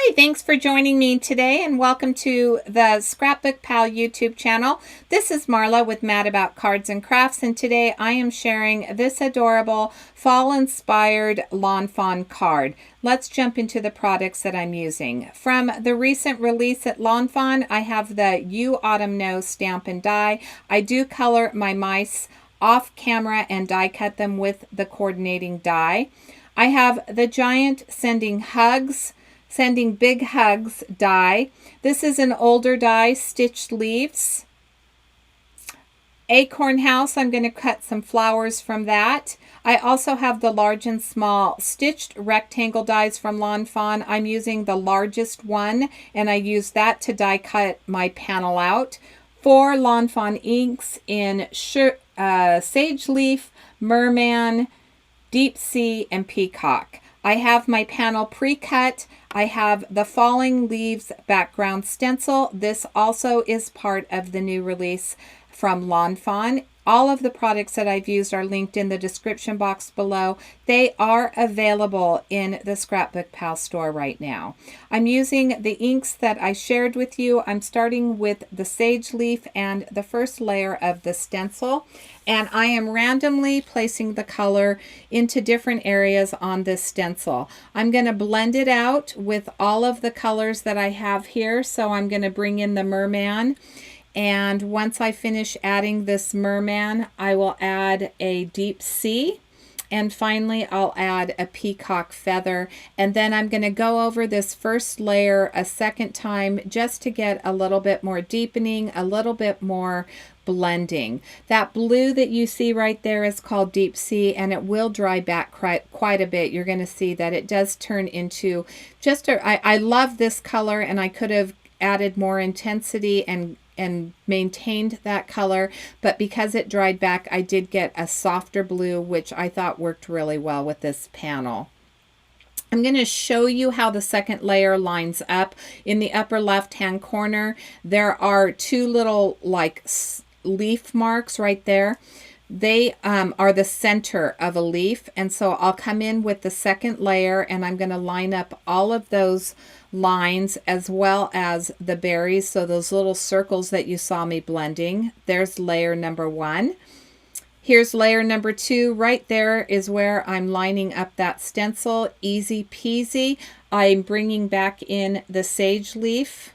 Hi, thanks for joining me today and welcome to the Scrapbook Pal YouTube channel. This is Marla with Mad About Cards and Crafts, and today I am sharing this adorable fall-inspired Lawn Fawn card. Let's jump into the products that I'm using. From the recent release at Lawn Fawn, I have the You Autumn Know stamp and die. I do color my mice off camera and die cut them with the coordinating die. I have the Giant Sending Big Hugs die. This is an older die, stitched leaves. Acorn House, I'm going to cut some flowers from that. I also have the large and small stitched rectangle dies from Lawn Fawn. I'm using the largest one, and I use that to die cut my panel out. 4 Lawn Fawn inks in Sage Leaf, Merman, Deep Sea, and Peacock. I have my panel pre-cut. I have the Falling Leaves background stencil. This also is part of the new release from Lawn Fawn. All of the products that I've used are linked in the description box below. They are available in the Scrapbook Pal store right now. I'm using the inks that I shared with you. I'm starting with the Sage Leaf and the first layer of the stencil. And I am randomly placing the color into different areas on this stencil. I'm going to blend it out with all of the colors that I have here. So I'm going to bring in the Merman. And once I finish adding this Merman, I will add a Deep Sea. And finally, I'll add a Peacock feather. And then I'm going to go over this first layer a second time just to get a little bit more deepening, a little bit more blending. That blue that you see right there is called Deep Sea, and it will dry back quite a bit. You're going to see that it does turn into just I love this color, and I could have added more intensity and maintained that color, but because it dried back, I did get a softer blue, which I thought worked really well with this panel. I'm going to show you how the second layer lines up. In the upper left hand corner, there are 2 little like leaf marks right there. They are the center of a leaf, and so I'll come in with the second layer, and I'm going to line up all of those lines as well as the berries, so those little circles that you saw me blending. There's layer number 1. Here's layer number 2. Right there is where I'm lining up that stencil. Easy peasy. I'm bringing back in the Sage Leaf,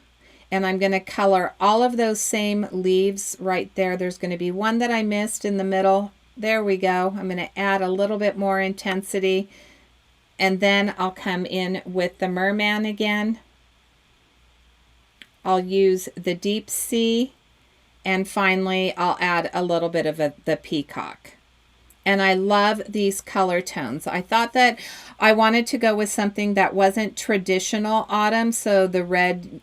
and I'm going to color all of those same leaves right there. There's going to be one that I missed in the middle. There we go. I'm going to add a little bit more intensity, and then I'll come in with the Merman again. I'll use the Deep Sea, and finally I'll add a little bit of the Peacock. And I love these color tones. I thought that I wanted to go with something that wasn't traditional autumn, so the red,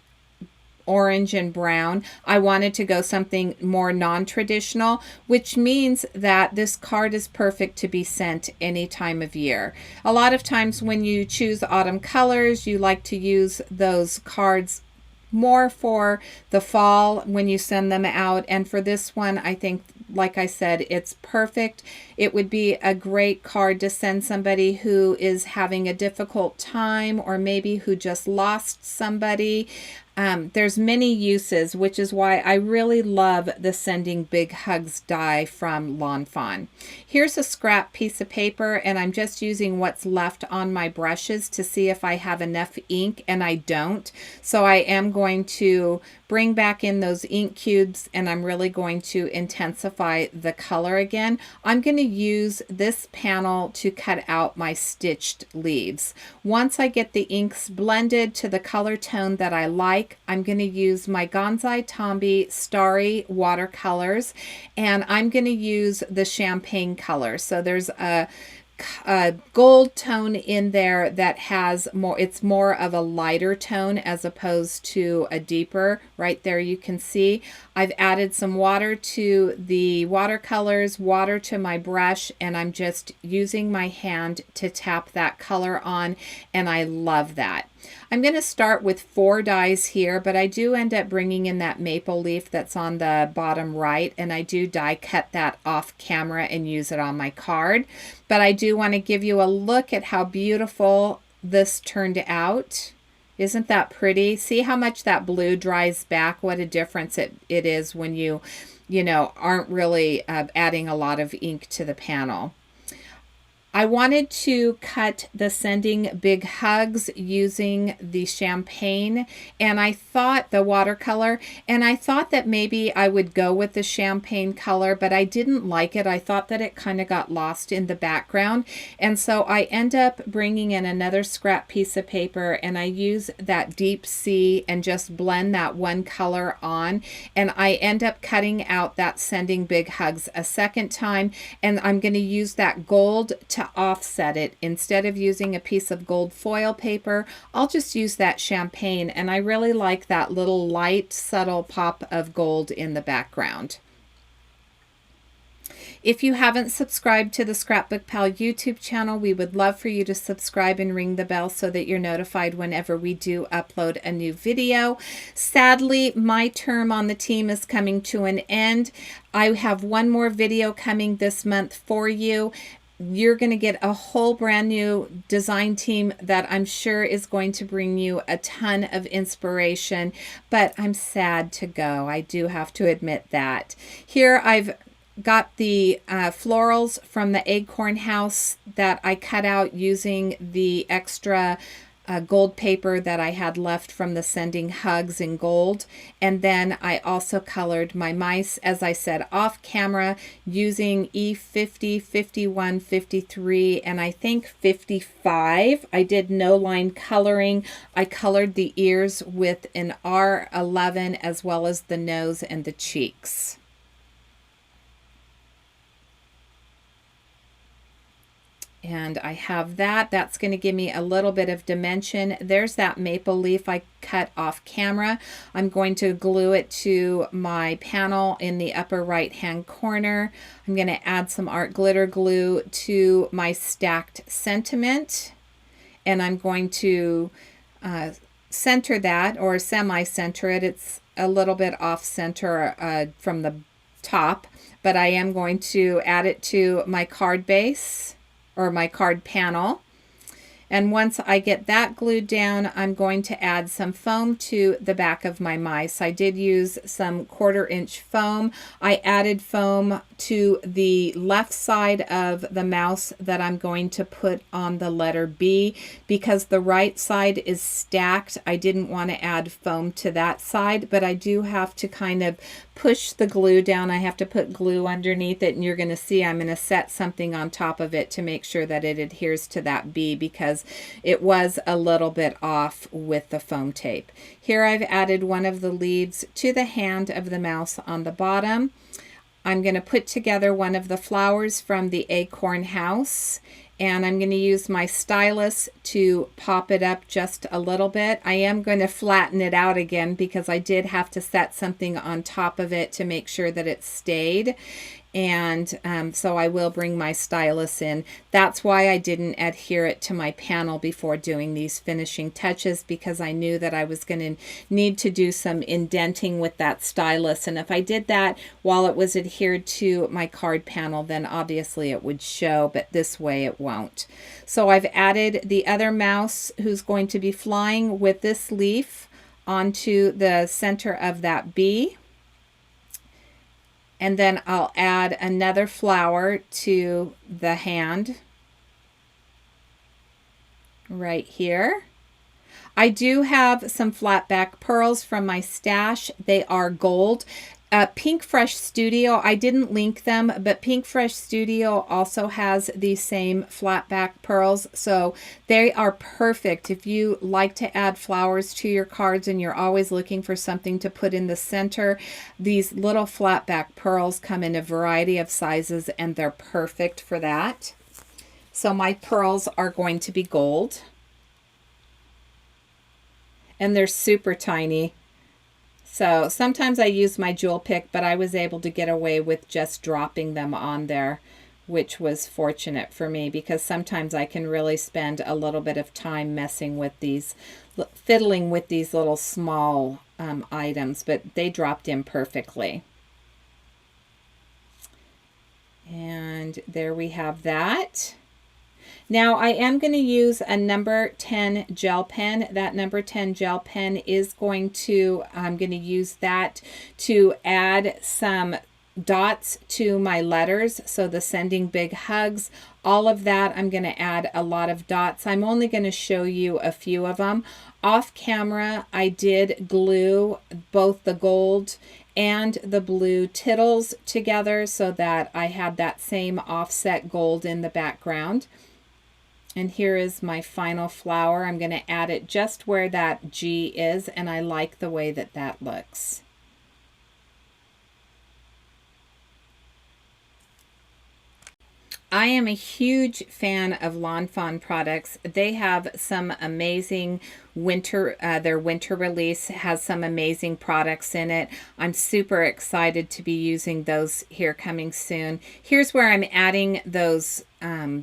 orange, and brown. I wanted to go something more non-traditional, which means that this card is perfect to be sent any time of year. A lot of times when you choose autumn colors, you like to use those cards more for the fall when you send them out, and for this one, I think, like I said, it's perfect. It would be a great card to send somebody who is having a difficult time, or maybe who just lost somebody. There's many uses, which is why I really love the Sending Big Hugs die from Lawn Fawn. Here's a scrap piece of paper, and I'm just using what's left on my brushes to see if I have enough ink, and I don't. So I am going to bring back in those ink cubes, and I'm really going to intensify the color again. I'm going to use this panel to cut out my stitched leaves. Once I get the inks blended to the color tone that I like, I'm going to use my Gonzai Tombi Starry watercolors, and I'm going to use the champagne color. So there's a gold tone in there that has more, it's more of a lighter tone as opposed to a deeper. Right there you can see I've added some water to the watercolors, water to my brush, and I'm just using my hand to tap that color on, and I love that. I'm going to start with 4 dies here, but I do end up bringing in that maple leaf that's on the bottom right, and I do die cut that off camera and use it on my card. But I do want to give you a look at how beautiful this turned out. Isn't that pretty? See how much that blue dries back? What a difference it is when you know, aren't really adding a lot of ink to the panel. I wanted to cut the Sending Big Hugs using the champagne, and I thought the watercolor, and I thought that maybe I would go with the champagne color, but I didn't like it. I thought that it kind of got lost in the background, and so I end up bringing in another scrap piece of paper, and I use that deep sea and just blend that one color on, and I end up cutting out that Sending Big Hugs a second time, and I'm going to use that gold to offset it. Instead of using a piece of gold foil paper, I'll just use that champagne, and I really like that little light, subtle pop of gold in the background. If you haven't subscribed to the Scrapbook Pal YouTube channel, we would love for you to subscribe and ring the bell so that you're notified whenever we do upload a new video. Sadly, my term on the team is coming to an end. I have one more video coming this month for you. You're going to get a whole brand new design team that I'm sure is going to bring you a ton of inspiration, but I'm sad to go. I do have to admit that. Here I've got the florals from the Acorn house that I cut out using the extra gold paper that I had left from the Sending Hugs in gold. And then I also colored my mice, as I said, off camera using E50, 51, 53, and I think 55. I did no line coloring. I colored the ears with an R11 as well as the nose and the cheeks. And I have that. That's going to give me a little bit of dimension. There's that maple leaf I cut off camera. I'm going to glue it to my panel in the upper right hand corner. I'm going to add some art glitter glue to my stacked sentiment. And I'm going to center that, or semi-center it. It's a little bit off center from the top, but I am going to add it to my card base, or my card panel. And once I get that glued down, I'm going to add some foam to the back of my mice. I did use some 1/4 inch foam. I added foam to the left side of the mouse that I'm going to put on the letter B because the right side is stacked. I didn't want to add foam to that side, but I do have to kind of push the glue down. I have to put glue underneath it, and you're going to see I'm going to set something on top of it to make sure that it adheres to that B because it was a little bit off with the foam tape. Here I've added one of the leaves to the hand of the mouse on the bottom. I'm going to put together one of the flowers from the Acorn house, and I'm going to use my stylus to pop it up just a little bit. I am going to flatten it out again because I did have to set something on top of it to make sure that it stayed. And so I will bring my stylus in. That's why I didn't adhere it to my panel before doing these finishing touches, because I knew that I was going to need to do some indenting with that stylus. And if I did that while it was adhered to my card panel, then obviously it would show, but this way it won't. So I've added the other mouse who's going to be flying with this leaf onto the center of that bee. And then I'll add another flower to the hand right here. I do have some flat back pearls from my stash. They are gold. Pink Fresh Studio, I didn't link them, but Pink Fresh Studio also has the same flat back pearls, so they are perfect if you like to add flowers to your cards and you're always looking for something to put in the center. These little flat back pearls come in a variety of sizes and they're perfect for that. So my pearls are going to be gold, and they're super tiny. So sometimes I use my jewel pick, but I was able to get away with just dropping them on there, which was fortunate for me because sometimes I can really spend a little bit of time messing with these, fiddling with these little small items, but they dropped in perfectly. And there we have that. Now I am going to use a number 10 gel pen. That number 10 gel pen is going to, I'm going to use that to add some dots to my letters. So the sending big hugs, all of that, I'm going to add a lot of dots. I'm only going to show you a few of them. Off camera, I did glue both the gold and the blue tittles together so that I had that same offset gold in the background. And here is my final flower. I'm going to add it just where that G is, and I like the way that that looks. I am a huge fan of Lawn Fawn products. They have some amazing winter, their winter release has some amazing products in it. I'm super excited to be using those here coming soon. Here's where I'm adding those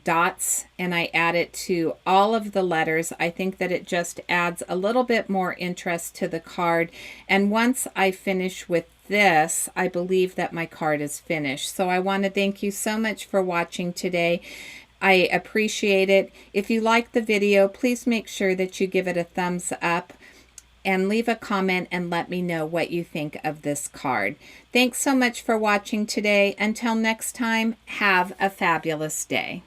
dots, and I add it to all of the letters. I think that it just adds a little bit more interest to the card. And once I finish with this, I believe that my card is finished. So I want to thank you so much for watching today. I appreciate it. If you like the video, please make sure that you give it a thumbs up and leave a comment and let me know what you think of this card. Thanks so much for watching today. Until next time, have a fabulous day.